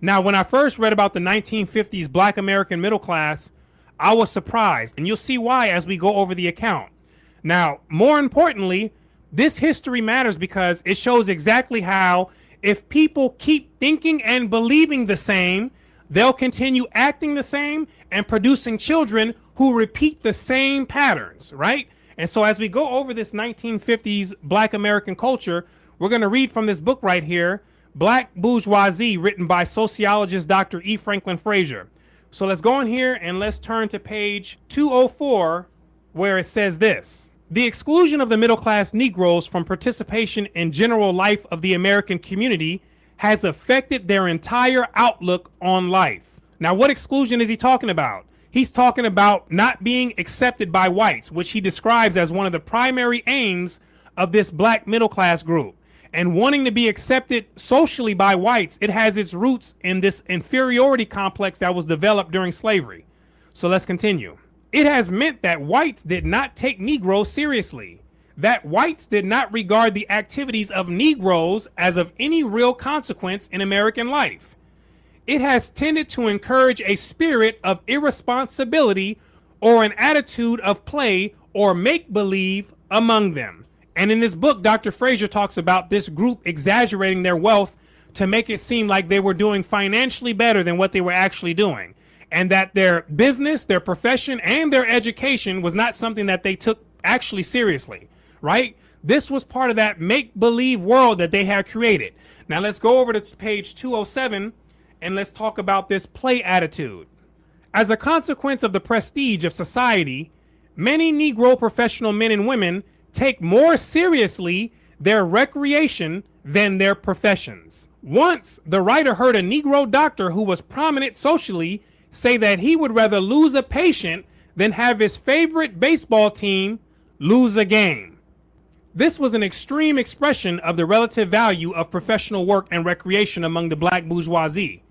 Now, when I first read about the 1950s Black American middle class, I was surprised, and you'll see why as we go over the account. Now, more importantly, this history matters because it shows exactly how if people keep thinking and believing the same, they'll continue acting the same and producing children who repeat the same patterns, right? And so as we go over this 1950s Black American culture, we're going to read from this book right here, Black Bourgeoisie, written by sociologist Dr. E. Franklin Frazier. So let's go in here and let's turn to page 204, where it says this. The exclusion of the middle-class Negroes from participation in general life of the American community has affected their entire outlook on life. Now, what exclusion is he talking about? He's talking about not being accepted by whites, which he describes as one of the primary aims of this black middle-class group. And wanting to be accepted socially by whites, it has its roots in this inferiority complex that was developed during slavery. So let's continue. It has meant that whites did not take Negroes seriously, that whites did not regard the activities of Negroes as of any real consequence in American life. It has tended to encourage a spirit of irresponsibility or an attitude of play or make-believe among them. And in this book, Dr. Frazier talks about this group exaggerating their wealth to make it seem like they were doing financially better than what they were actually doing. And that their business, their profession, and their education was not something that they took actually seriously, right? This was part of that make-believe world that they had created. Now let's go over to page 207 and let's talk about this play attitude. As a consequence of the prestige of society, many Negro professional men and women take more seriously their recreation than their professions. Once, the writer heard a Negro doctor who was prominent socially say that he would rather lose a patient than have his favorite baseball team lose a game. This was an extreme expression of the relative value of professional work and recreation among the black bourgeoisie.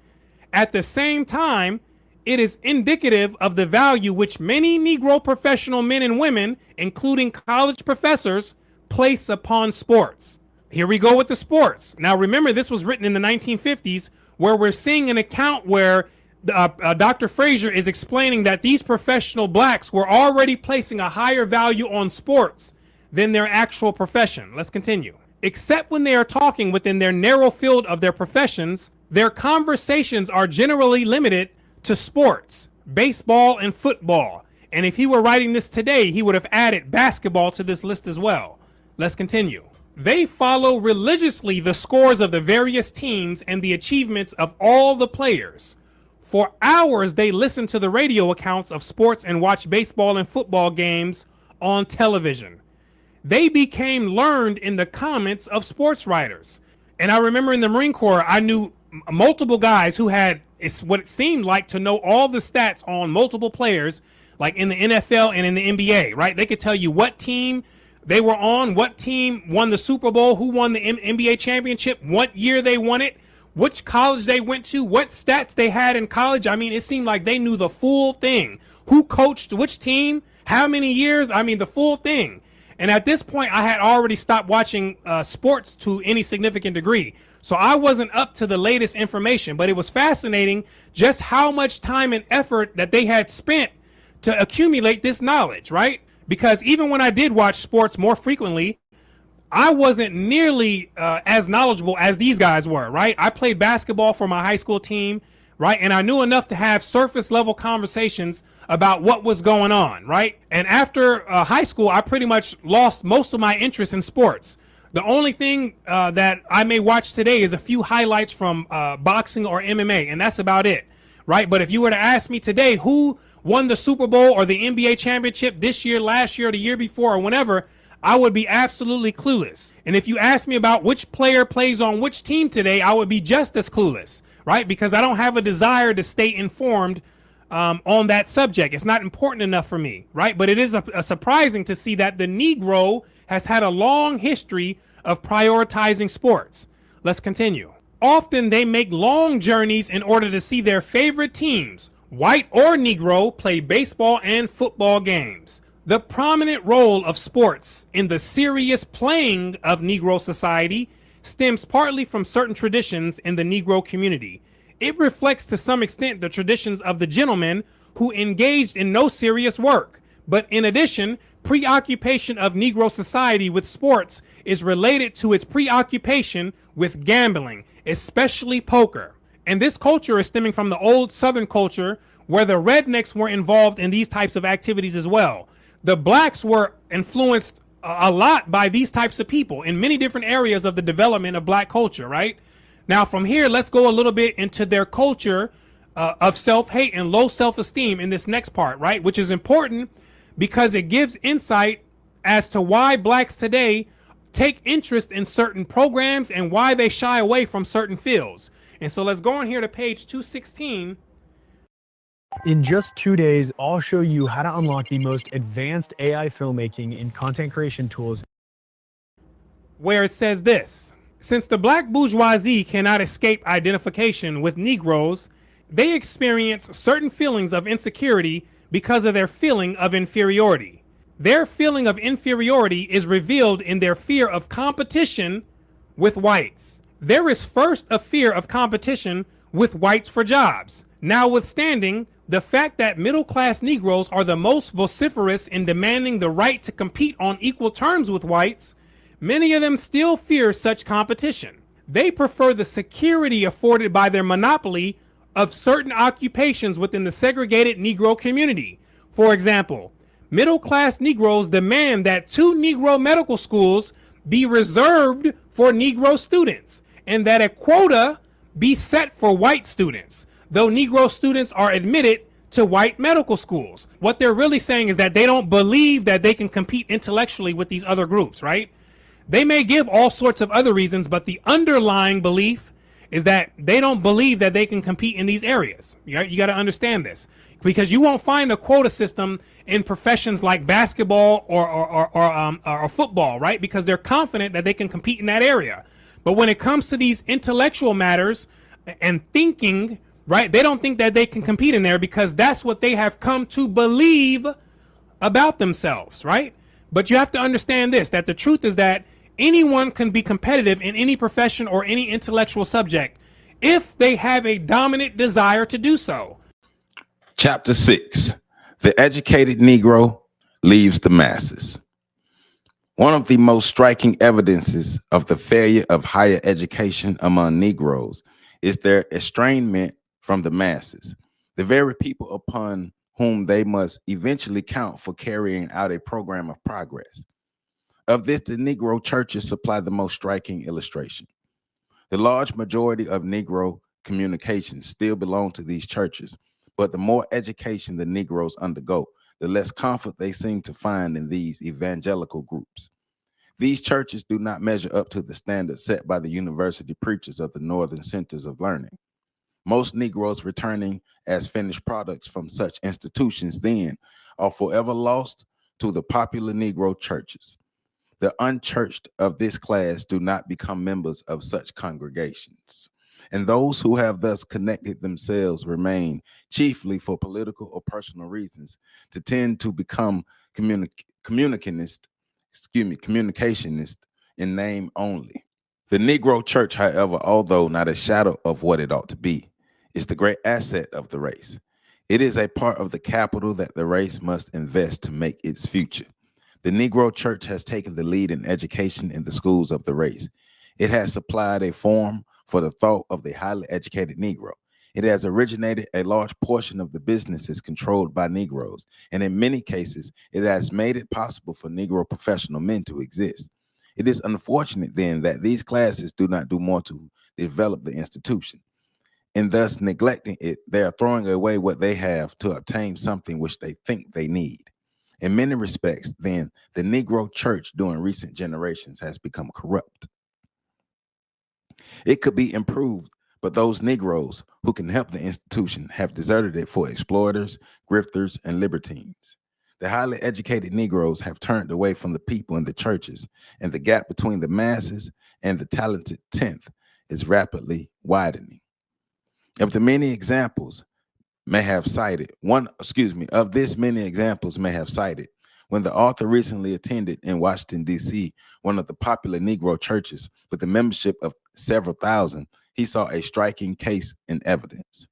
At the same time, it is indicative of the value which many Negro professional men and women, including college professors, place upon sports. Here we go with the sports. Now remember, this was written in the 1950s, where we're seeing an account where Dr. Frazier is explaining that these professional blacks were already placing a higher value on sports than their actual profession. Let's continue. Except when they are talking within their narrow field of their professions, their conversations are generally limited to sports, baseball and football. And if he were writing this today, he would have added basketball to this list as well. Let's continue. They follow religiously the scores of the various teams and the achievements of all the players. For hours, they listen to the radio accounts of sports and watch baseball and football games on television. They became learned in the comments of sports writers. And I remember in the Marine Corps, I knew multiple guys who had what it seemed like to know all the stats on multiple players, like in the NFL and in the NBA, right? They could tell you what team they were on, what team won the Super Bowl, who won the NBA championship, what year they won it, which college they went to, what stats they had in college. I mean, it seemed like they knew the full thing. Who coached which team, how many years, I mean, the full thing. And at this point, I had already stopped watching sports to any significant degree. So I wasn't up to the latest information, but it was fascinating just how much time and effort that they had spent to accumulate this knowledge, right? Because even when I did watch sports more frequently, I wasn't nearly as knowledgeable as these guys were, right? I played basketball for my high school team, right? And I knew enough to have surface level conversations about what was going on, right? And after high school, I pretty much lost most of my interest in sports. The only thing that I may watch today is a few highlights from boxing or MMA, and that's about it, right? But if you were to ask me today who won the Super Bowl or the NBA championship this year, last year, or the year before, or whenever, I would be absolutely clueless. And if you ask me about which player plays on which team today, I would be just as clueless, right? Because I don't have a desire to stay informed on that subject. It's not important enough for me, right? But it is surprising to see that the Negro has had a long history of prioritizing sports. Let's continue. Often they make long journeys in order to see their favorite teams, white or Negro, play baseball and football games. The prominent role of sports in the serious playing of Negro society stems partly from certain traditions in the Negro community. It reflects to some extent the traditions of the gentleman who engaged in no serious work. But in addition, preoccupation of Negro society with sports is related to its preoccupation with gambling, especially poker. And this culture is stemming from the old Southern culture where the rednecks were involved in these types of activities as well. The blacks were influenced a lot by these types of people in many different areas of the development of black culture, right? Now, from here, let's go a little bit into their culture of self-hate and low self-esteem in this next part, right? Which is important because it gives insight as to why blacks today take interest in certain programs and why they shy away from certain fields. And so let's go on here to page 216. In just 2 days, I'll show you how to unlock the most advanced AI filmmaking and content creation tools, where it says this: since the black bourgeoisie cannot escape identification with Negroes, they experience certain feelings of insecurity because of their feeling of inferiority. Their feeling of inferiority is revealed in their fear of competition with whites. There is first a fear of competition with whites for jobs, notwithstanding the fact that middle-class Negroes are the most vociferous in demanding the right to compete on equal terms with whites. Many of them still fear such competition. They prefer the security afforded by their monopoly of certain occupations within the segregated Negro community. For example, middle-class Negroes demand that 2 Negro medical schools be reserved for Negro students and that a quota be set for white students, though Negro students are admitted to white medical schools. What they're really saying is that they don't believe that they can compete intellectually with these other groups, right? They may give all sorts of other reasons, but the underlying belief is that they don't believe that they can compete in these areas. You got to understand this, because you won't find a quota system in professions like basketball or football, right? Because they're confident that they can compete in that area. But when it comes to these intellectual matters and thinking, right, they don't think that they can compete in there because that's what they have come to believe about themselves, right? But you have to understand this, that the truth is that anyone can be competitive in any profession or any intellectual subject if they have a dominant desire to do so. Chapter 6, the educated Negro leaves the masses. One of the most striking evidences of the failure of higher education among Negroes is their estrangement from the masses, the very people upon whom they must eventually count for carrying out a program of progress. Of this, the Negro churches supply the most striking illustration. The large majority of Negro communications still belong to these churches, but the more education the Negroes undergo, the less comfort they seem to find in these evangelical groups. These churches do not measure up to the standards set by the university preachers of the northern centers of learning. Most Negroes returning as finished products from such institutions then are forever lost to the popular Negro churches. The unchurched of this class do not become members of such congregations, and those who have thus connected themselves remain, chiefly for political or personal reasons, to tend to become communicationist in name only. The Negro church, however, although not a shadow of what it ought to be, is the great asset of the race. It is a part of the capital that the race must invest to make its future. The Negro church has taken the lead in education in the schools of the race. It has supplied a form for the thought of the highly educated Negro. It has originated a large portion of the businesses controlled by Negroes, and in many cases, it has made it possible for Negro professional men to exist. It is unfortunate, then, that these classes do not do more to develop the institution. In thus neglecting it, they are throwing away what they have to obtain something which they think they need. In many respects, then, the Negro church during recent generations has become corrupt. It could be improved, but those Negroes who can help the institution have deserted it for exploiters, grifters, and libertines. The highly educated Negroes have turned away from the people in the churches, and the gap between the masses and the talented tenth is rapidly widening. Of this many examples may have cited, when the author recently attended in Washington, D.C., one of the popular Negro churches with a membership of several thousand, he saw a striking case in evidence.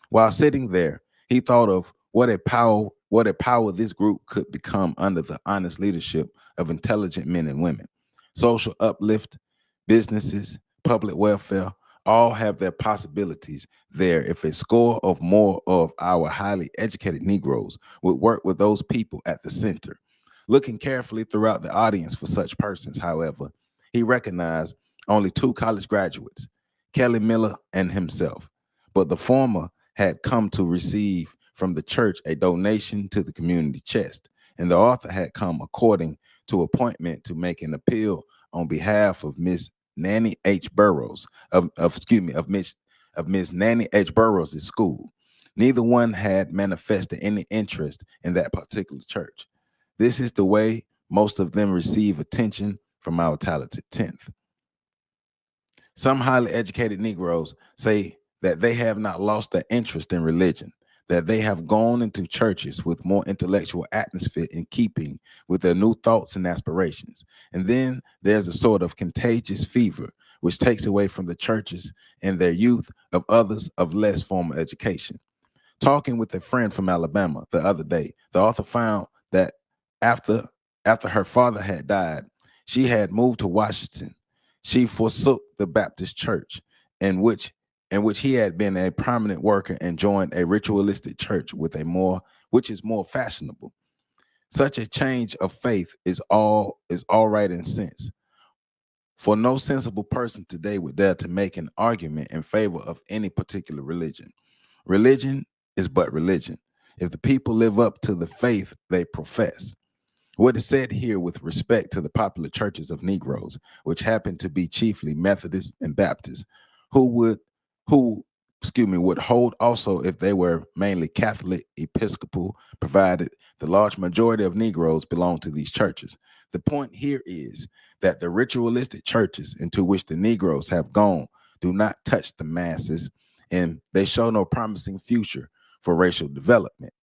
While sitting there, he thought of what a power this group could become under the honest leadership of intelligent men and women. Social uplift, businesses, public welfare, all have their possibilities there if a score of more of our highly educated Negroes would work with those people at the center. Looking carefully throughout the audience for such persons, however, he recognized only two college graduates, Kelly Miller and himself, but the former had come to receive from the church a donation to the community chest, and the author had come according to appointment to make an appeal on behalf of Miss Nanny H. Burroughs of Miss Nanny H. Burroughs' school. Neither one had manifested any interest in that particular church. This is the way most of them receive attention from our talented 10th. Some highly educated Negroes say that they have not lost their interest in religion, that they have gone into churches with more intellectual atmosphere in keeping with their new thoughts and aspirations. And then there's a sort of contagious fever which takes away from the churches and their youth of others of less formal education. Talking with a friend from Alabama the other day, the author found that after her father had died, she had moved to Washington. She forsook the Baptist church in which he had been a prominent worker and joined a ritualistic church which is more fashionable. Such a change of faith is all right in sense. For no sensible person today would dare to make an argument in favor of any particular religion. Religion is but religion, if the people live up to the faith they profess. What is said here with respect to the popular churches of Negroes, which happen to be chiefly Methodist and Baptist, would hold also if they were mainly Catholic, Episcopal, provided the large majority of Negroes belong to these churches. The point here is that the ritualistic churches into which the Negroes have gone do not touch the masses, and they show no promising future for racial development.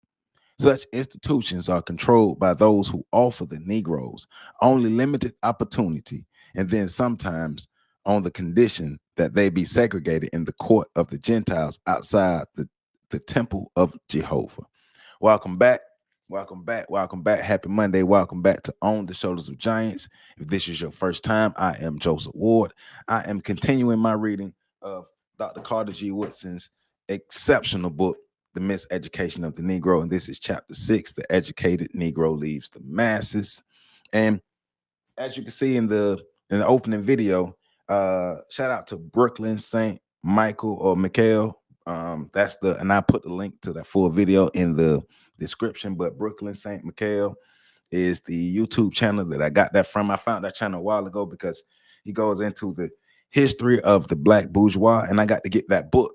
Such institutions are controlled by those who offer the Negroes only limited opportunity, and then sometimes on the condition that they be segregated in the court of the Gentiles outside the temple of Jehovah. Welcome back. Welcome back. Welcome back. Happy Monday. Welcome back to On the Shoulders of Giants. If this is your first time, I am Joseph Ward. I am continuing my reading of Dr. Carter G. Woodson's exceptional book, The Miseducation of the Negro. And this is chapter 6, The Educated Negro Leaves the Masses. And as you can see in the opening video, shout out to Brooklyn St. Michael or Mikhail. And I put the link to that full video in the description. But Brooklyn St. Michael is the YouTube channel that I got that from. I found that channel a while ago because he goes into the history of the Black bourgeois, and I got to get that book.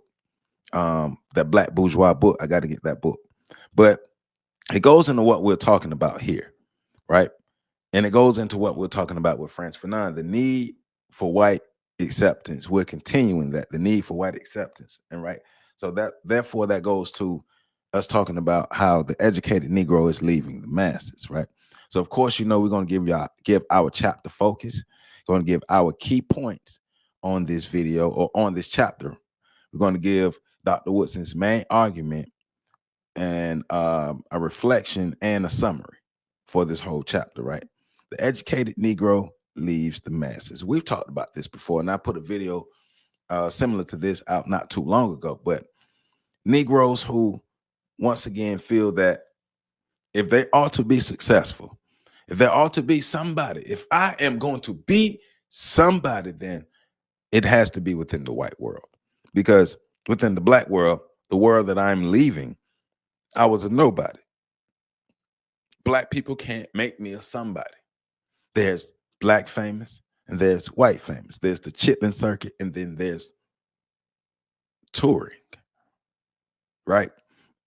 That Black bourgeois book. I got to get that book. But it goes into what we're talking about here, right? And it goes into what we're talking about with Frantz Fanon, the need for white acceptance. We're continuing that, the need for white acceptance. And right. So therefore that goes to us talking about how the educated Negro is leaving the masses, right? So of course, we're going to give our chapter focus, going to give our key points on this video or on this chapter. We're going to give Dr. Woodson's main argument and a reflection and a summary for this whole chapter, right? The educated Negro leaves the masses. We've talked about this before, and I put a video similar to this out not too long ago. But Negroes who, once again, feel that if they are to be successful, if there ought to be somebody, if I am going to be somebody, then it has to be within the white world. Because within the Black world, the world that I'm leaving, I was a nobody. Black people can't make me a somebody. There's Black famous and there's white famous. There's the Chitlin circuit and then there's touring, right?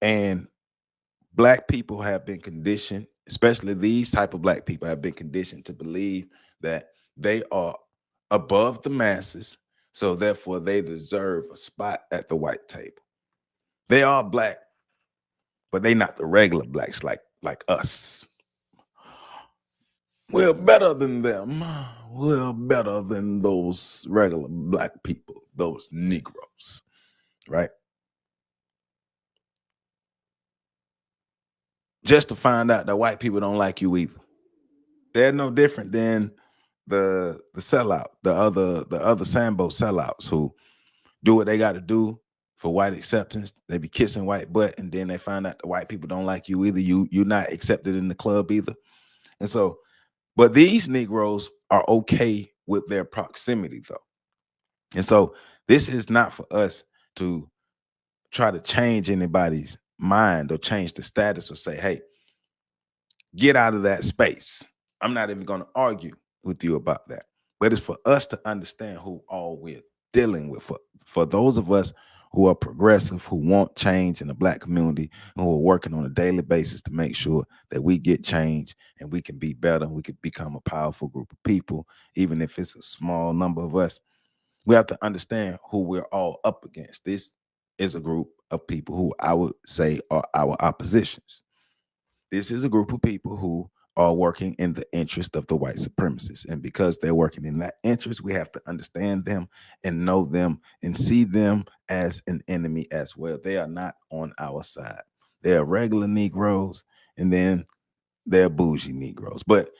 And Black people have been conditioned, especially these type of Black people have been conditioned to believe that they are above the masses, so therefore they deserve a spot at the white table. They are Black, but they not the regular Blacks like us. We're better than them. We're better than those regular Black people. those Negroes, right? Just to find out that white people don't like you either. They're no different than the sellout, the other Sambo sellouts who do what they got to do for white acceptance. They be kissing white butt, and then they find out the white people don't like you either. You're not accepted in the club either. And so, but these Negroes are okay with their proximity though. And so this is not for us to try to change anybody's mind or change the status or say, hey, get out of that space. I'm not even going to argue with you about that. But it's for us to understand who all we're dealing with. For those of us who are progressive, who want change in the Black community, and who are working on a daily basis to make sure that we get change and we can be better, and we can become a powerful group of people, even if it's a small number of us. We have to understand who we're all up against. This is a group of people who I would say are our oppositions. This is a group of people who are working in the interest of the white supremacists. And because they're working in that interest, we have to understand them and know them and see them as an enemy as well. They are not on our side. They are regular Negroes, and then they're bougie Negroes. But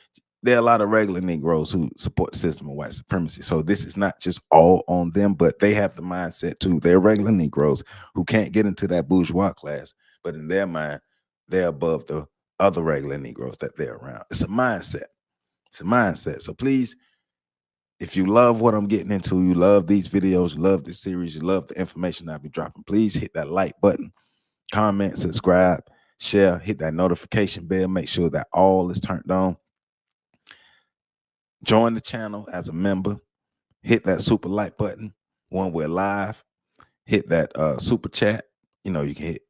there are a lot of regular Negroes who support the system of white supremacy. So this is not just all on them, but they have the mindset too. They're regular Negroes who can't get into that bourgeois class, but in their mind, they're above the other regular Negroes that they're around. It's a mindset. It's a mindset. So please, if you love what I'm getting into, you love these videos, you love this series, you love the information I'll be dropping, please hit that like button, comment, subscribe, share, hit that notification bell, make sure that all is turned on. Join the channel as a member, hit that super like button when we're live, hit that super chat. You know, you can hit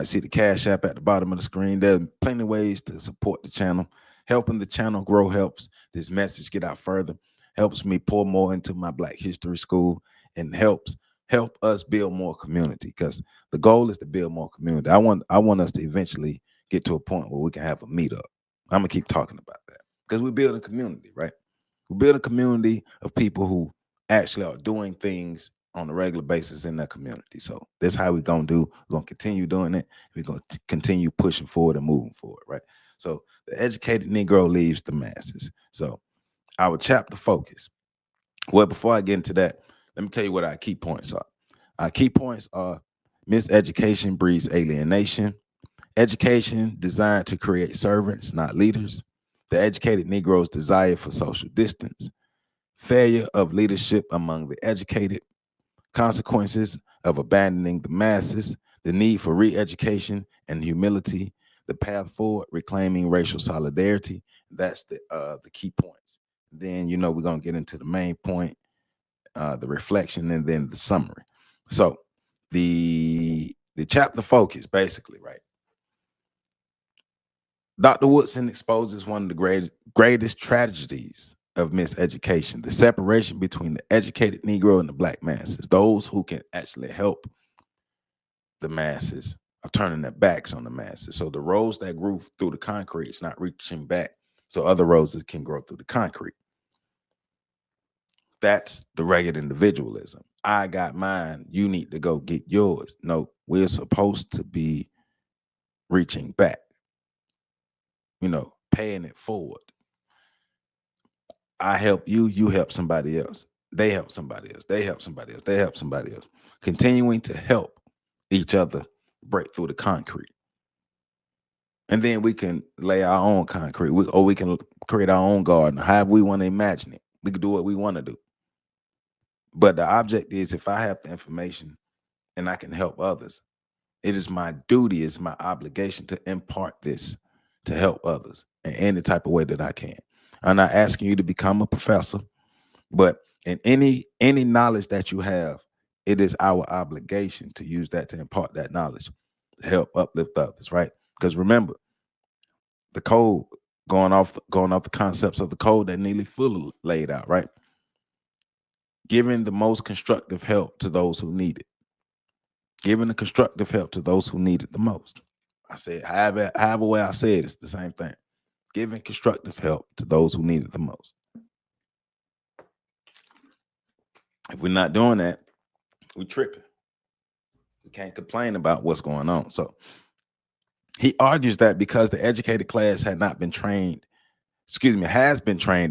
see the Cash App at the bottom of the screen. There's plenty of ways to support the channel. Helping the channel grow helps this message get out further, helps me pour more into my Black History School, and help us build more community, because the goal is to build more community. I want us to eventually get to a point where we can have a meetup. I'm gonna keep talking about that because we build a community, right? We build a community of people who actually are doing things on a regular basis in that community. So that's how we're gonna do. We're gonna continue doing it. We're gonna continue pushing forward and moving forward, right? So the educated Negro leaves the masses. So our chapter focus. Well, before I get into that, let me tell you what our key points are. Our key points are: miseducation breeds alienation. Education designed to create servants, not leaders. The educated Negro's desire for social distance. Failure of leadership among the educated. Consequences of abandoning the masses. The need for re-education and humility. The path forward, reclaiming racial solidarity. That's the key points. Then, you know, we're going to get into the main point, the reflection, and then the summary. So the chapter focus, basically, right? Dr. Woodson exposes one of the greatest tragedies of miseducation: the separation between the educated Negro and the Black masses. Those who can actually help the masses are turning their backs on the masses. So the roads that grew through the concrete is not reaching back so other roads can grow through the concrete. That's the ragged individualism. I got mine, you need to go get yours. No, we're supposed to be reaching back, you know, paying it forward. I help you, you help somebody else. They help somebody else. They help somebody else. They help somebody else. Continuing to help each other break through the concrete. And then we can lay our own concrete, or we can create our own garden, however we want to imagine it. We can do what we want to do. But the object is, if I have the information and I can help others, it is my duty, it's my obligation to impart this to help others in any type of way that I can. I'm not asking you to become a professor, but in any knowledge that you have, it is our obligation to use that to impart that knowledge, to help uplift others, right? Because remember, the code, going off the concepts of the code that Neely Fuller laid out, right? Giving the most constructive help to those who need it. Giving the constructive help to those who need it the most. I said, however way I say it, it's the same thing. Giving constructive help to those who need it the most. If we're not doing that, We tripping. We can't complain about what's going on. So he argues that because the educated class has been trained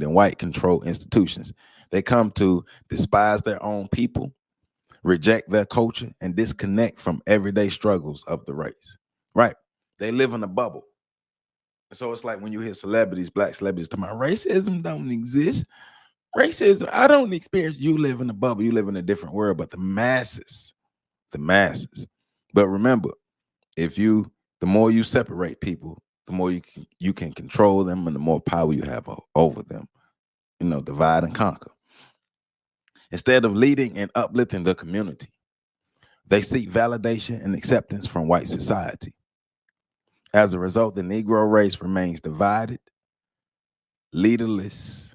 in white controlled institutions, they come to despise their own people, reject their culture, and disconnect from everyday struggles of the race. Right? They live in a bubble. So it's like when you hear celebrities, black celebrities, talking about racism don't exist. Racism, I don't experience. You live in a bubble. You live in a different world. But the masses. But remember, the more you separate people, the more you can control them, and the more power you have over them. Divide and conquer. Instead of leading and uplifting the community, they seek validation and acceptance from white society. As a result, the Negro race remains divided, leaderless,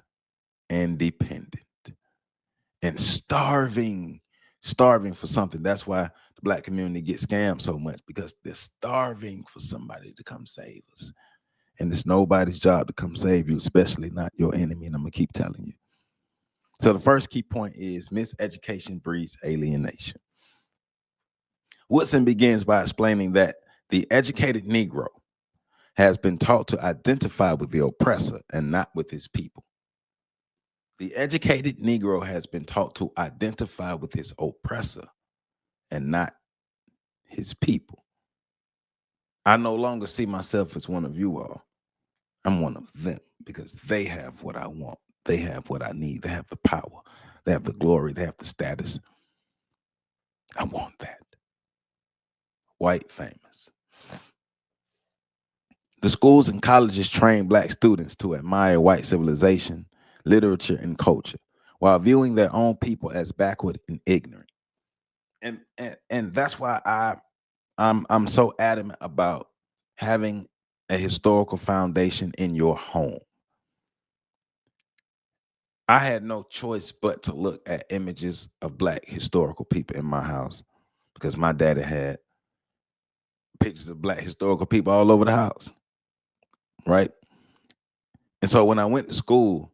and dependent, and starving for something. That's why the black community gets scammed so much, because they're starving for somebody to come save us. And it's nobody's job to come save you, especially not your enemy. And I'm going to keep telling you. So the first key point is miseducation breeds alienation. Woodson begins by explaining that the educated Negro has been taught to identify with the oppressor and not with his people. The educated Negro has been taught to identify with his oppressor and not his people. I no longer see myself as one of you all. I'm one of them, because they have what I want. They have what I need. They have the power. They have the glory. They have the status. I want that. White famous. The schools and colleges train black students to admire white civilization, literature, and culture, while viewing their own people as backward and ignorant. And that's why I'm so adamant about having a historical foundation in your home. I had no choice but to look at images of black historical people in my house, because my daddy had pictures of black historical people all over the house, right? And so when I went to school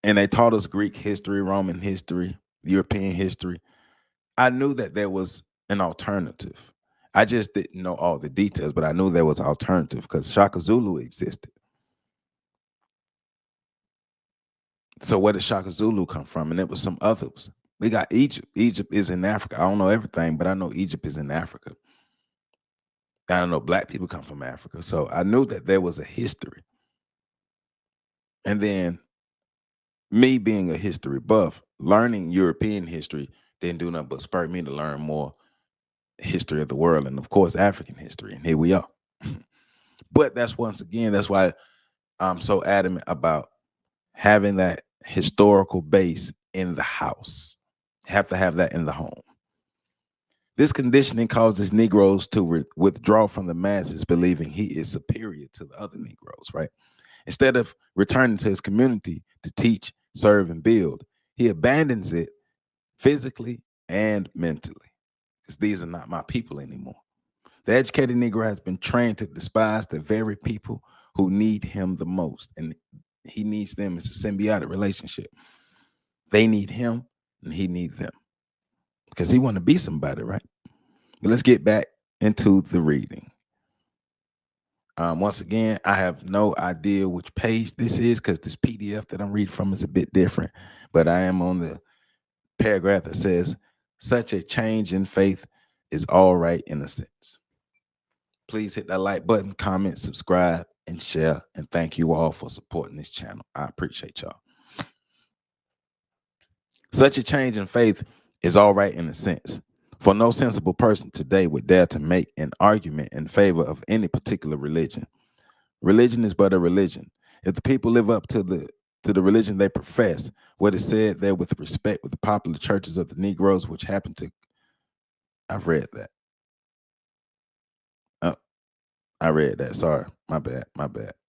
and they taught us Greek history, Roman history, European history, I knew that there was an alternative. I just didn't know all the details, but I knew there was an alternative, because Shaka Zulu existed. So where did Shaka Zulu come from? And it was some others. We got Egypt. Egypt is in Africa. I don't know everything, but I know Egypt is in Africa. I don't know, black people come from Africa. So I knew that there was a history. And then me being a history buff, learning European history didn't do nothing but spur me to learn more history of the world, and of course African history. And here we are. But that's why I'm so adamant about having that historical base in the house. Have to have that in the home. This conditioning causes Negroes to withdraw from the masses, believing he is superior to the other Negroes, right? Instead of returning to his community to teach, serve, and build, he abandons it physically and mentally, because these are not my people anymore. The educated Negro has been trained to despise the very people who need him the most, and he needs them. It's a symbiotic relationship. They need him, and he needs them, because he want to be somebody, right? But let's get back into the reading. Once again, I have no idea which page this is, because this PDF that I'm reading from is a bit different, but I am on the paragraph that says, such a change in faith is all right in a sense. Please hit that like button, comment, subscribe, and share. And thank you all for supporting this channel. I appreciate y'all. Such a change in faith is all right in a sense, for no sensible person today would dare to make an argument in favor of any particular religion. Religion is but a religion. If the people live up to the religion they profess, what is said there with respect with the popular churches of the Negroes, which happen to, I've read that. I read that. Sorry. My bad.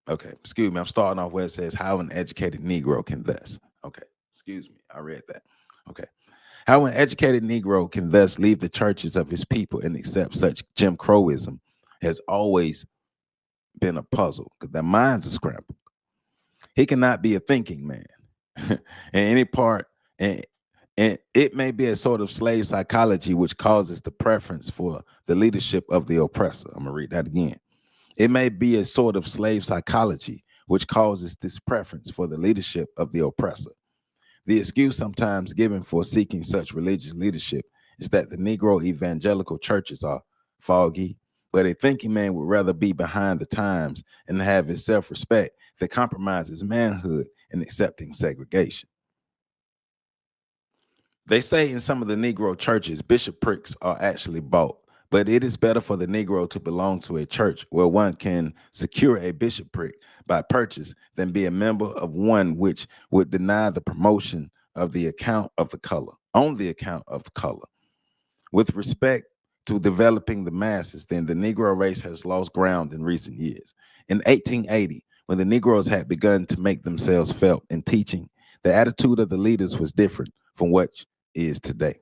Okay. Excuse me. I'm starting off where it says how an educated Negro can thus. Okay. Excuse me. I read that. Okay. How an educated Negro can thus leave the churches of his people and accept such Jim Crowism has always been a puzzle, because their minds are scrambled. He cannot be a thinking man. in And it may be a sort of slave psychology which causes the preference for the leadership of the oppressor. I'm going to read that again. It may be a sort of slave psychology which causes this preference for the leadership of the oppressor. The excuse sometimes given for seeking such religious leadership is that the Negro evangelical churches are foggy, but a thinking man would rather be behind the times and have his self-respect that compromises manhood in accepting segregation. They say in some of the Negro churches, bishoprics are actually bought, but it is better for the Negro to belong to a church where one can secure a bishopric by purchase than be a member of one which would deny the promotion of the account of the color, on the account of the color. With respect to developing the masses, then the Negro race has lost ground in recent years. In 1880, when the Negroes had begun to make themselves felt in teaching, the attitude of the leaders was different from what is today.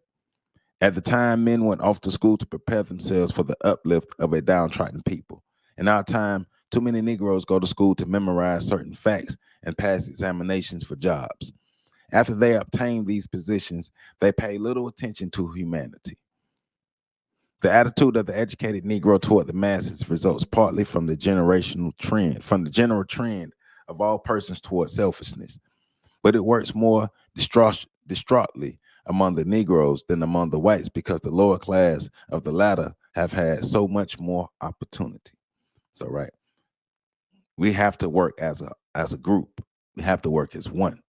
At the time, men went off to school to prepare themselves for the uplift of a downtrodden people. In our time, too many Negroes go to school to memorize certain facts and pass examinations for jobs. After they obtain these positions, they pay little attention to humanity. The attitude of the educated Negro toward the masses results partly from the generational trend, from the general trend of all persons toward selfishness, but it works more distraughtly among the Negroes than among the whites because the lower class of the latter have had so much more opportunity. So, right, we have to work as a group. We have to work as one.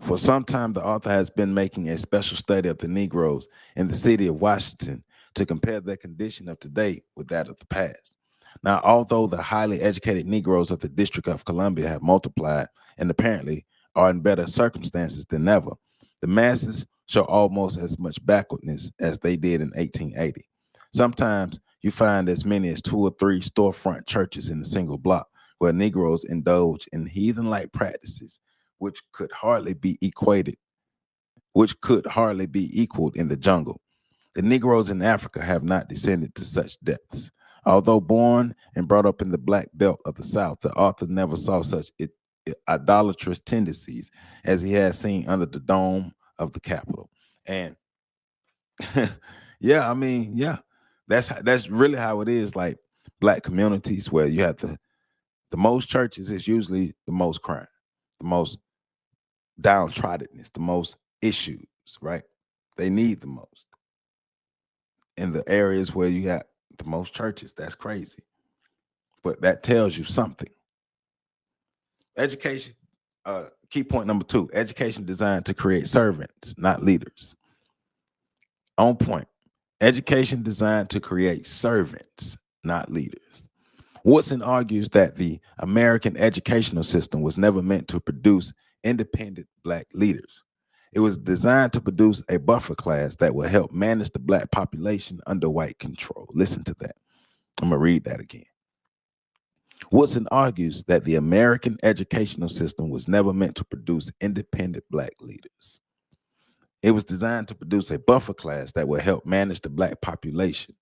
For some time, the author has been making a special study of the Negroes in the city of Washington to compare their condition of today with that of the past. Now, although the highly educated Negroes of the District of Columbia have multiplied and apparently are in better circumstances than ever, the masses show almost as much backwardness as they did in 1880. Sometimes you find as many as 2 or 3 storefront churches in a single block where Negroes indulge in heathen-like practices which could hardly be equaled in the jungle. The Negroes in Africa have not descended to such depths. Although born and brought up in the black belt of the South, the author never saw such idolatrous tendencies as he has seen under the dome of the Capitol. And yeah, I mean, yeah, that's really how it is. Like black communities where you have the most churches is usually the most crime, the most downtroddenness, the most issues, right? They need the most. In the areas where you got the most churches, that's crazy. But that tells you something. Education, key point number 2, education designed to create servants, not leaders. On point. Education designed to create servants, not leaders. Woodson argues that the American educational system was never meant to produce independent black leaders. It was designed to produce a buffer class that will help manage the black population under white control. Listen to that. I'm going to read that again. Woodson argues that the American educational system was never meant to produce independent black leaders. It was designed to produce a buffer class that will help manage the black population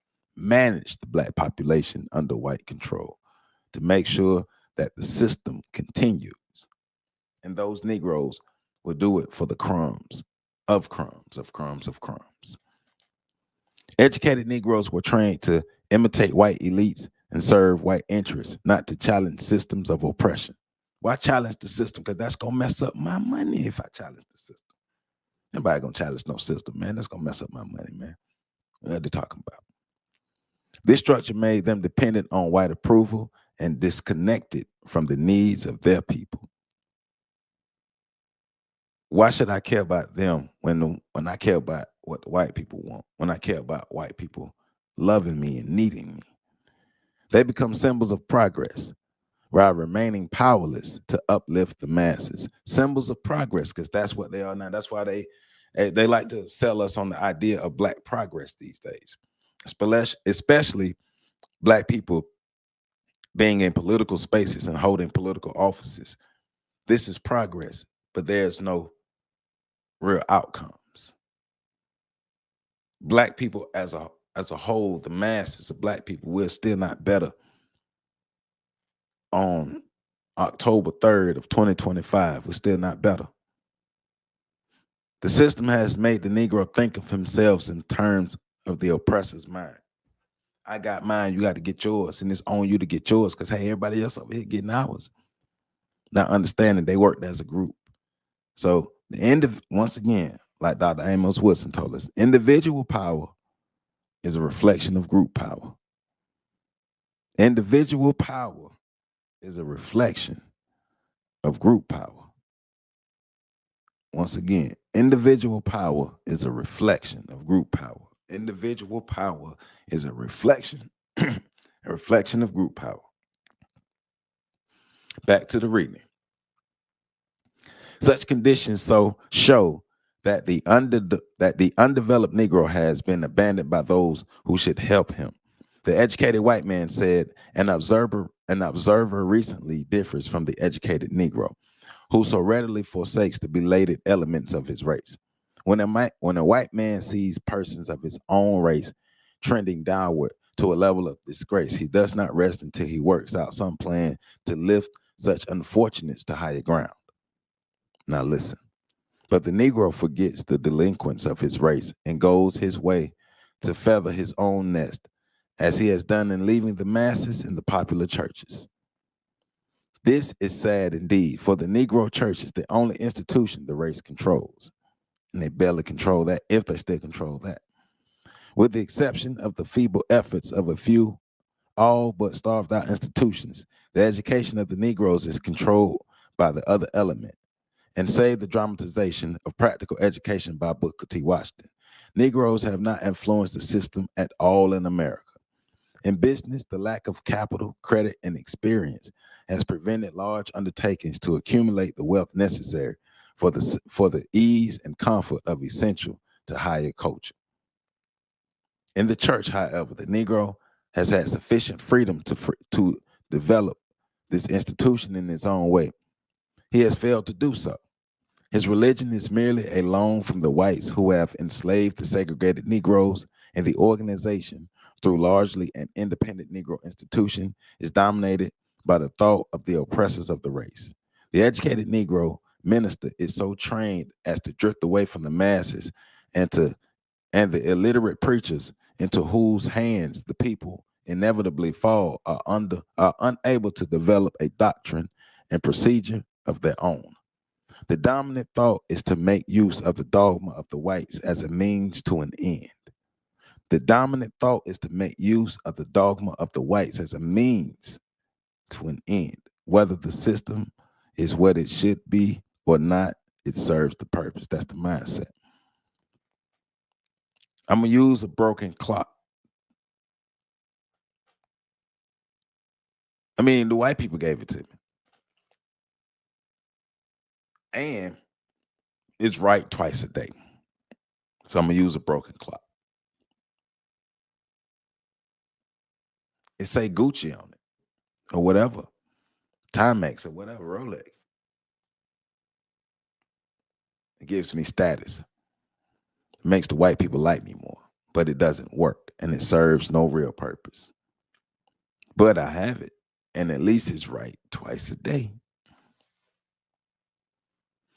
under white control to make sure that the system continues. And those Negroes will do it for the crumbs of crumbs of crumbs of crumbs. Educated Negroes were trained to imitate white elites and serve white interests, not to challenge systems of oppression. Why challenge the system? Because that's going to mess up my money if I challenge the system. Nobody going to challenge no system, man. That's going to mess up my money, man. What are they talking about? This structure made them dependent on white approval and disconnected from the needs of their people. Why should I care about them when I care about what the white people want, when I care about white people loving me and needing me? They become symbols of progress while remaining powerless to uplift the masses. Symbols of progress, because that's what they are now. That's why they like to sell us on the idea of black progress these days, especially black people being in political spaces and holding political offices. This is progress, but there's no real outcomes. Black people as a whole, the masses of black people, we're still not better on October 3rd of 2025. We're still not better. The system has made the Negro think of himself in terms of the oppressor's mind. I got mine, you got to get yours, and it's on you to get yours because, hey, everybody else over here getting ours. Not understanding they worked as a group. So the end of, once again, like Dr. Amos Wilson told us, individual power is a reflection of group power. Individual power is a reflection of group power. Once again, individual power is a reflection of group power. Individual power is a reflection, a reflection of group power. Back to the reading. Such conditions show that the undeveloped Negro has been abandoned by those who should help him. The educated white man said, an observer recently differs from the educated Negro, who so readily forsakes the belated elements of his race. When a white man sees persons of his own race trending downward to a level of disgrace, he does not rest until he works out some plan to lift such unfortunates to higher ground. Now listen, but the Negro forgets the delinquents of his race and goes his way to feather his own nest, as he has done in leaving the masses in the popular churches. This is sad indeed, for the Negro church is the only institution the race controls, and they barely control that, if they still control that. With the exception of the feeble efforts of a few all but starved out institutions, the education of the Negroes is controlled by the other element. And save the dramatization of practical education by Booker T. Washington, Negroes have not influenced the system at all in America. In business, the lack of capital, credit, and experience has prevented large undertakings to accumulate the wealth necessary for the ease and comfort of essential to higher culture. In the church, however, the Negro has had sufficient freedom to develop this institution in his own way. He has failed to do so. His religion is merely a loan from the whites who have enslaved the segregated Negroes, and the organization, through largely an independent Negro institution, is dominated by the thought of the oppressors of the race. The educated Negro minister is so trained as to drift away from the masses and the illiterate preachers into whose hands the people inevitably fall are unable to develop a doctrine and procedure of their own. The dominant thought is to make use of the dogma of the whites as a means to an end. The dominant thought is to make use of the dogma of the whites as a means to an end. Whether the system is what it should be or not, it serves the purpose. That's the mindset. I'm going to use a broken clock. I mean, the white people gave it to me. And it's right twice a day. So I'm going to use a broken clock. It say Gucci on it or whatever. Timex or whatever, Rolex. It gives me status. It makes the white people like me more, but it doesn't work and it serves no real purpose. But I have it, and at least it's right twice a day.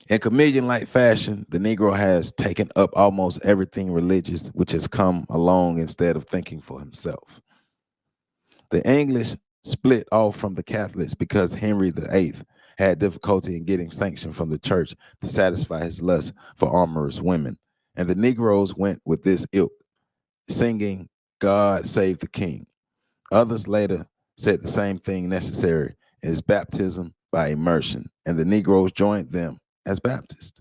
In chameleon-like fashion, the Negro has taken up almost everything religious which has come along instead of thinking for himself. The English split off from the Catholics because Henry VIII had difficulty in getting sanction from the church to satisfy his lust for amorous women, and the Negroes went with this ilk, singing, "God Save the King." Others later said the same thing necessary is baptism by immersion, and the Negroes joined them as Baptists.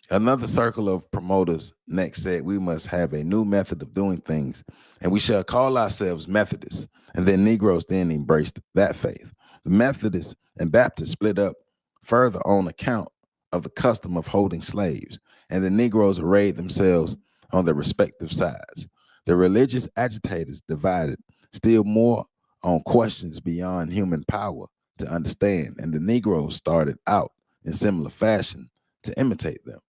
Another circle of promoters next said we must have a new method of doing things, and we shall call ourselves Methodists. And then Negroes then embraced that faith. The Methodists and Baptists split up further on account of the custom of holding slaves, and the Negroes arrayed themselves on their respective sides. The religious agitators divided still more on questions beyond human power to understand, and the Negroes started out in similar fashion to imitate them,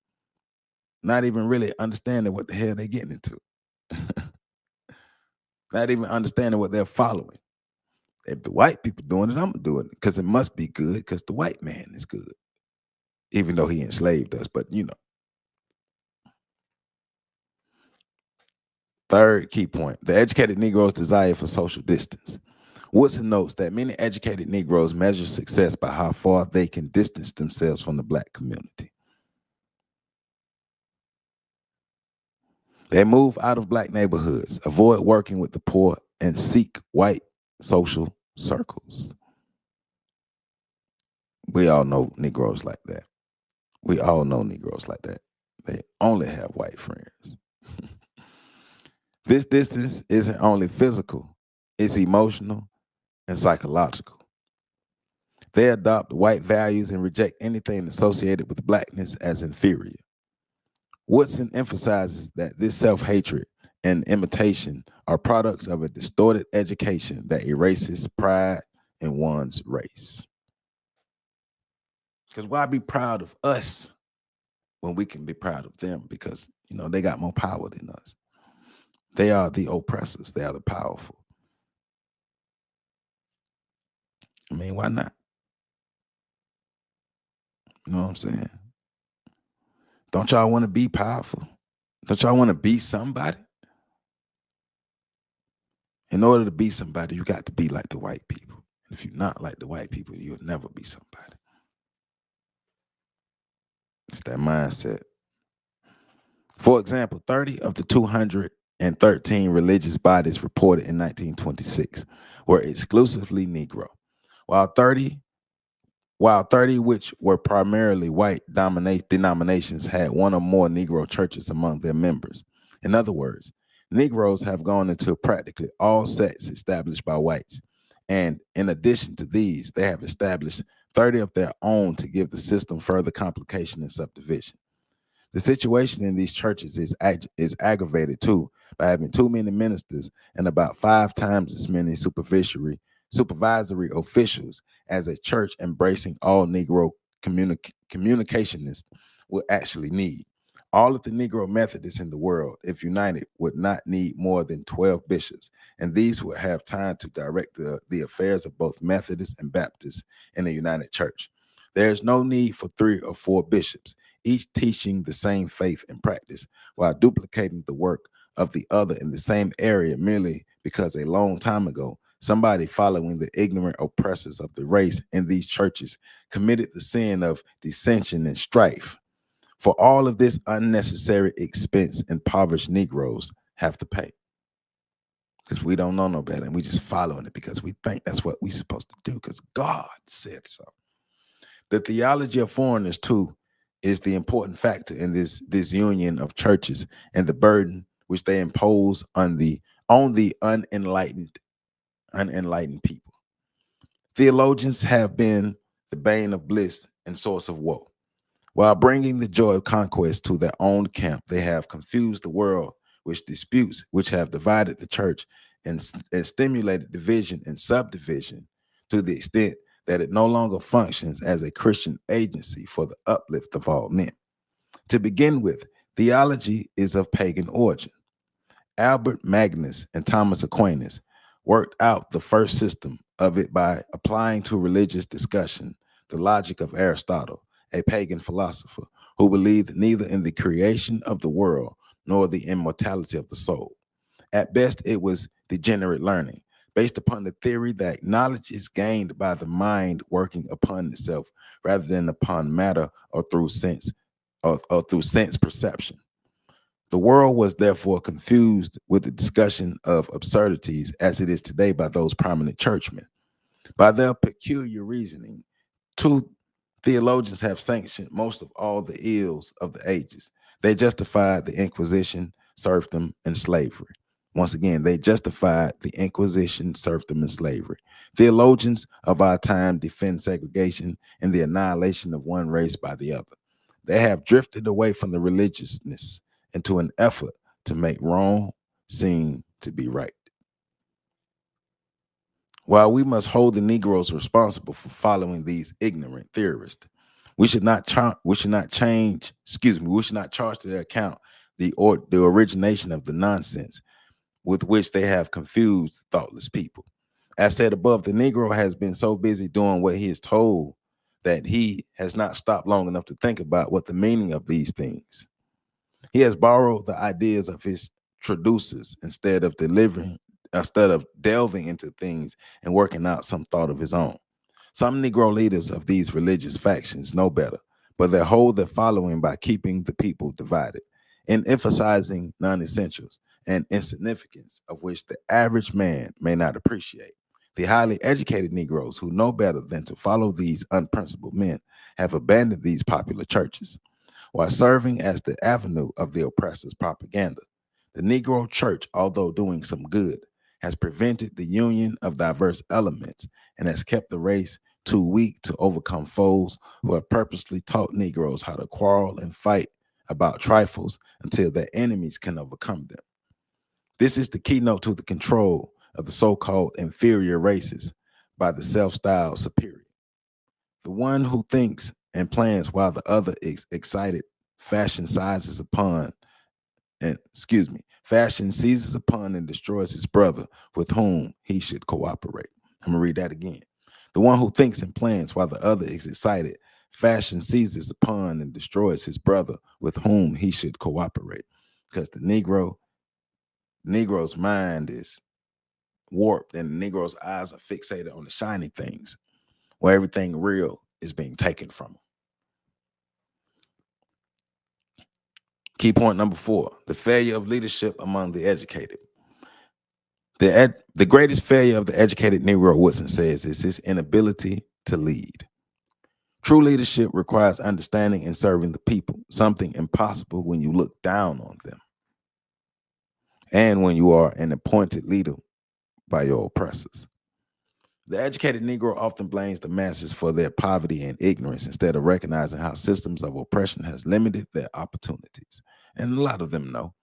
not even really understanding what the hell they're getting into. Not even understanding what they're following. If the white people doing it, I'm doing it because it must be good because the white man is good. even though he enslaved us. But you know. Third key point, the educated Negro's desire for social distance. Woodson notes that many educated Negroes measure success by how far they can distance themselves from the Black community. They move out of Black neighborhoods, avoid working with the poor, and seek white social circles. We all know Negroes like that. We all know Negroes like that. They only have white friends. This distance isn't only physical, it's emotional and psychological. They adopt white values and reject anything associated with Blackness as inferior. Woodson emphasizes that this self-hatred and imitation are products of a distorted education that erases pride in one's race. Because why be proud of us when we can be proud of them? Because, you know, they got more power than us. They are the oppressors. They are the powerful. I mean, why not? You know what I'm saying? Don't y'all want to be powerful? Don't y'all want to be somebody? In order to be somebody, you got to be like the white people. If you're not like the white people, you'll never be somebody. It's that mindset. For example, 30 of the 213 religious bodies reported in 1926 were exclusively Negro, while 30 which were primarily white denominations had one or more Negro churches among their members. In other words, Negroes have gone into practically all sects established by whites. And in addition to these, they have established 30 of their own to give the system further complication and subdivision. The situation in these churches is aggravated too by having too many ministers and about 5 times as many supervisory officials as a church embracing all Negro communicationists would actually need. All of the Negro Methodists in the world, if united, would not need more than 12 bishops, and these would have time to direct the affairs of both Methodists and Baptists in the United Church. There is no need for 3 or 4 bishops, each teaching the same faith and practice, while duplicating the work of the other in the same area merely because a long time ago, somebody following the ignorant oppressors of the race in these churches committed the sin of dissension and strife. For all of this unnecessary expense, impoverished Negroes have to pay. Because we don't know no better, and we just following it because we think that's what we're supposed to do because God said so. The theology of foreigners, too, is the important factor in this union of churches and the burden which they impose on the unenlightened people. Theologians have been the bane of bliss and source of woe. While bringing the joy of conquest to their own camp, they have confused the world with disputes which have divided the church and stimulated division and subdivision to the extent that it no longer functions as a Christian agency for the uplift of all men. To begin with, theology is of pagan origin. Albert Magnus and Thomas Aquinas worked out the first system of it by applying to religious discussion the logic of Aristotle, a pagan philosopher who believed neither in the creation of the world nor the immortality of the soul. At best, it was degenerate learning, based upon the theory that knowledge is gained by the mind working upon itself rather than upon matter or through sense perception. The world was therefore confused with the discussion of absurdities as it is today by those prominent churchmen. By their peculiar reasoning, 2 theologians have sanctioned most of all the ills of the ages. They justified the Inquisition, serfdom, and slavery. Once again, they justified the Inquisition, serfdom, and slavery. Theologians of our time defend segregation and the annihilation of one race by the other. They have drifted away from the religiousness into an effort to make wrong seem to be right. While we must hold the Negroes responsible for following these ignorant theorists, we should not charge to their account the origination of the nonsense with which they have confused thoughtless people. As said above, the Negro has been so busy doing what he is told that he has not stopped long enough to think about what the meaning of these things. He has borrowed the ideas of his traducers instead of delving into things and working out some thought of his own. Some Negro leaders of these religious factions know better, but they hold their following by keeping the people divided and emphasizing non-essentials and insignificance of which the average man may not appreciate. The highly educated Negroes who know better than to follow these unprincipled men have abandoned these popular churches. While serving as the avenue of the oppressor's propaganda, the Negro church, although doing some good, has prevented the union of diverse elements and has kept the race too weak to overcome foes who have purposely taught Negroes how to quarrel and fight about trifles until their enemies can overcome them. This is the keynote to the control of the so-called inferior races by the self-styled superior. The one who thinks and plans while the other is excited, fashion seizes upon and destroys his brother with whom he should cooperate. I'm gonna read that again. The one who thinks and plans while the other is excited, fashion seizes upon and destroys his brother with whom he should cooperate. Because the Negro's mind is warped and the Negro's eyes are fixated on the shiny things, where everything real is being taken from them. Key point number 4, the failure of leadership among the educated. The greatest failure of the educated Negro, Woodson says, is his inability to lead. True leadership requires understanding and serving the people, something impossible when you look down on them and when you are an appointed leader by your oppressors. The educated Negro often blames the masses for their poverty and ignorance instead of recognizing how systems of oppression has limited their opportunities. And a lot of them know,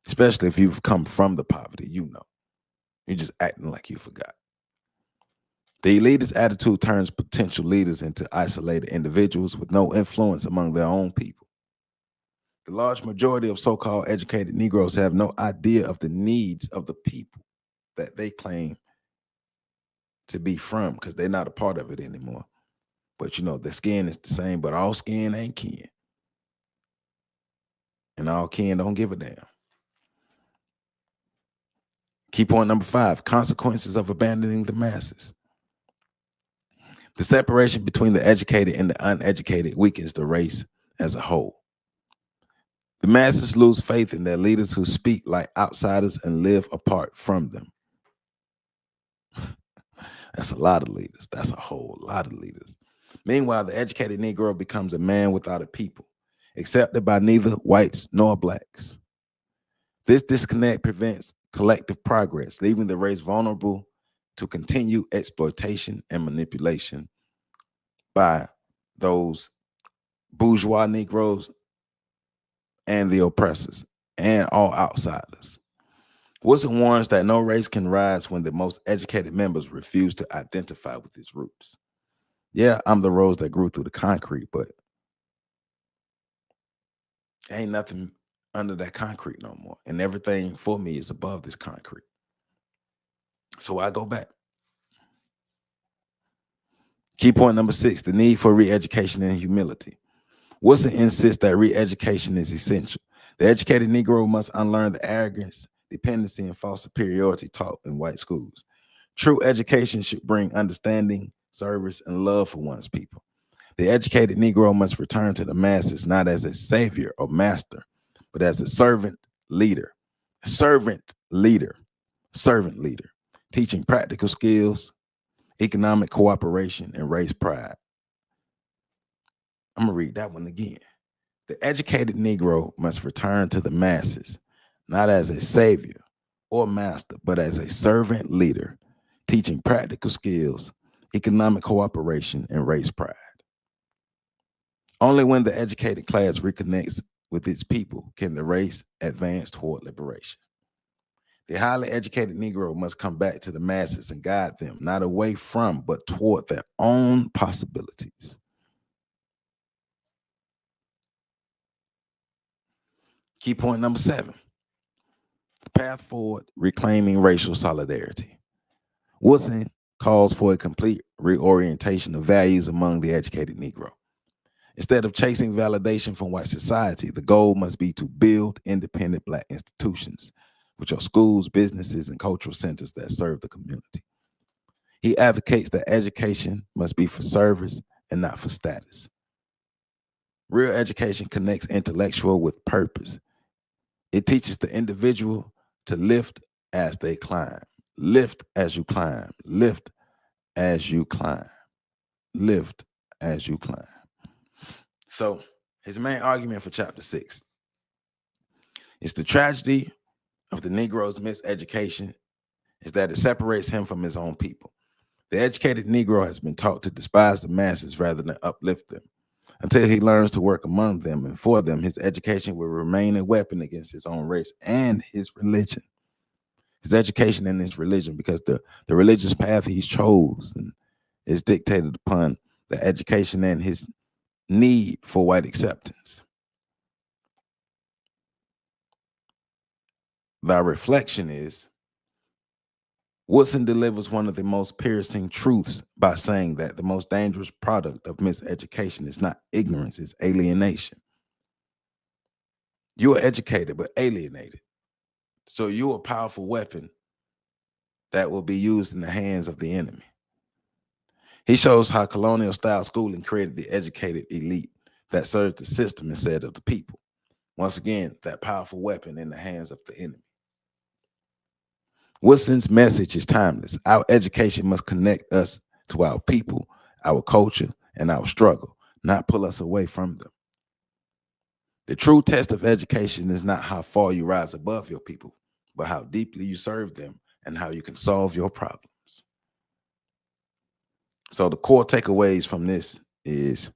especially if you've come from the poverty, you know. You're just acting like you forgot. The elitist attitude turns potential leaders into isolated individuals with no influence among their own people. The large majority of so-called educated Negroes have no idea of the needs of the people that they claim to be from, because they're not a part of it anymore. But you know, the skin is the same, but all skin ain't kin. And all kin don't give a damn. Key point number 5, consequences of abandoning the masses. The separation between the educated and the uneducated weakens the race as a whole. The masses lose faith in their leaders who speak like outsiders and live apart from them. That's a lot of leaders. That's a whole lot of leaders. Meanwhile, the educated Negro becomes a man without a people, accepted by neither whites nor blacks. This disconnect prevents collective progress, leaving the race vulnerable to continued exploitation and manipulation by those bourgeois Negroes and the oppressors and all outsiders. Woodson warns that no race can rise when the most educated members refuse to identify with its roots. Yeah, I'm the rose that grew through the concrete, but ain't nothing under that concrete no more. And everything for me is above this concrete. So I go back. Key point number 6, the need for re-education and humility. Woodson insists that re-education is essential. The educated Negro must unlearn the arrogance, dependency, and false superiority taught in white schools. True education should bring understanding, service, and love for one's people. The educated Negro must return to the masses not as a savior or master, but as a servant leader, teaching practical skills, economic cooperation, and race pride. I'm gonna read that one again. The educated Negro must return to the masses, not as a savior or master, but as a servant leader, teaching practical skills, economic cooperation, and race pride. Only when the educated class reconnects with its people can the race advance toward liberation. The highly educated Negro must come back to the masses and guide them, not away from, but toward their own possibilities. Key point number 7, the path forward, reclaiming racial solidarity. Woodson calls for a complete reorientation of values among the educated Negro. Instead of chasing validation from white society, the goal must be to build independent Black institutions, which are schools, businesses, and cultural centers that serve the community. He advocates that education must be for service and not for status. Real education connects intellectual with purpose. It teaches the individual to lift as they climb. Lift as you climb. Lift as you climb. Lift as you climb. So his main argument for chapter 6 is the tragedy of the Negro's miseducation is that it separates him from his own people. The educated Negro has been taught to despise the masses rather than uplift them. Until he learns to work among them and for them, his education will remain a weapon against his own race and his religion. His education and his religion, because the religious path he's chosen is dictated upon the education and his need for white acceptance. The reflection is, Woodson delivers one of the most piercing truths by saying that the most dangerous product of miseducation is not ignorance, it's alienation. You are educated but alienated. So you're a powerful weapon that will be used in the hands of the enemy. He shows how colonial style schooling created the educated elite that serves the system instead of the people. Once again, that powerful weapon in the hands of the enemy. Woodson's message is timeless. Our education must connect us to our people, our culture, and our struggle, not pull us away from them. The true test of education is not how far you rise above your people, but how deeply you serve them and how you can solve your problems. So the core takeaways from this is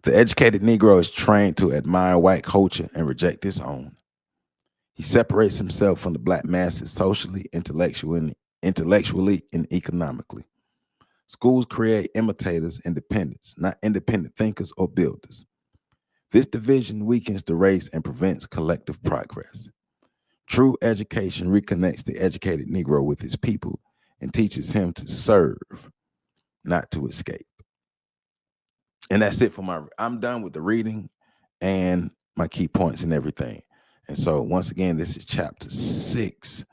the educated Negro is trained to admire white culture and reject his own. He separates himself from the Black masses socially, intellectually, and economically. Schools create imitators and dependents, not independent thinkers or builders. This division weakens the race and prevents collective progress. True education reconnects the educated Negro with his people and teaches him to serve, not to escape. And that's it for I'm done with the reading and my key points and everything. And so once again, this is chapter 6.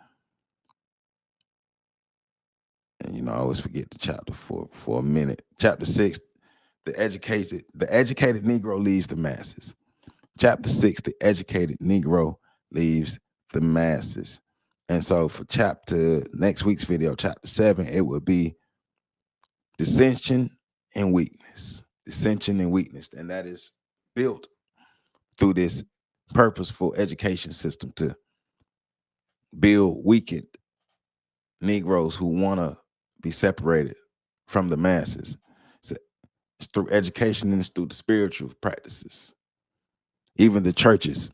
And I always forget the chapter for a minute. Chapter 6, the educated Negro leaves the masses. Chapter 6, the educated Negro leaves the masses. And so for next week's video, chapter 7, it would be dissension and weakness. Dissension and weakness. And that is built through this purposeful education system to build weakened Negroes who want to be separated from the masses. It's through education and it's through the spiritual practices. Even the churches.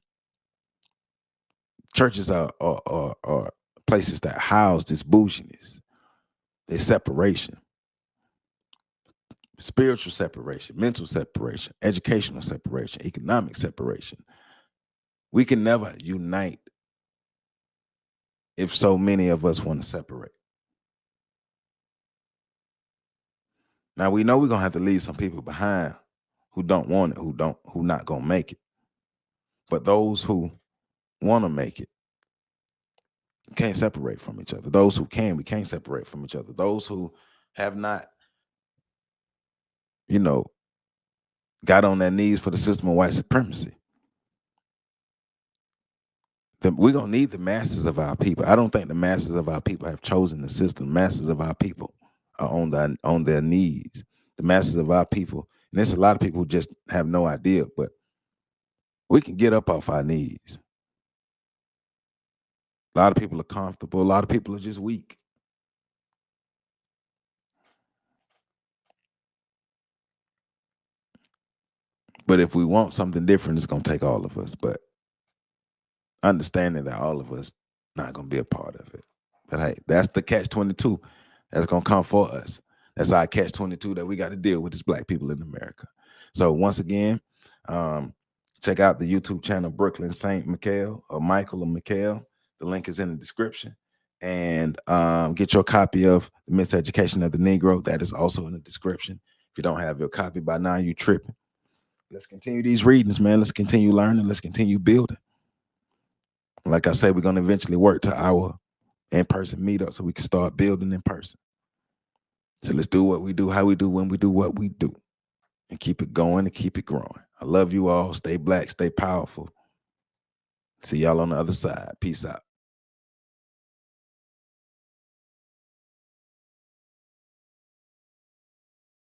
Churches are places that house this bouginess, this separation. Spiritual separation, mental separation, educational separation, economic separation. We can never unite if so many of us want to separate. Now we know we're gonna have to leave some people behind who don't want it, who not gonna make it. But those who want to make it can't separate from each other. Those who can, we can't separate from each other. Those who have not, got on their knees for the system of white supremacy. We're gonna need the masses of our people. I don't think the masses of our people have chosen the system. The masses of our people are on their knees. The masses of our people, and there's a lot of people who just have no idea, but we can get up off our knees. A lot of people are comfortable. A lot of people are just weak. But if we want something different, it's gonna take all of us. But understanding that all of us not gonna be a part of it. But hey, that's the catch-22 that's gonna come for us. That's our catch-22 that we got to deal with as Black people in America. So once again, check out the YouTube channel Brooklyn St. Michael or Michael or Mikhail. The link is in the description. and get your copy of The Miseducation of the Negro. That is also in the description. If you don't have your copy by now, you tripping. Let's continue these readings, man. Let's continue learning. Let's continue building. Like I said, we're going to eventually work to our in-person meetup so we can start building in person. So let's do what we do, how we do, when we do what we do, and keep it going and keep it growing. I love you all. Stay black, stay powerful. See y'all on the other side. Peace out.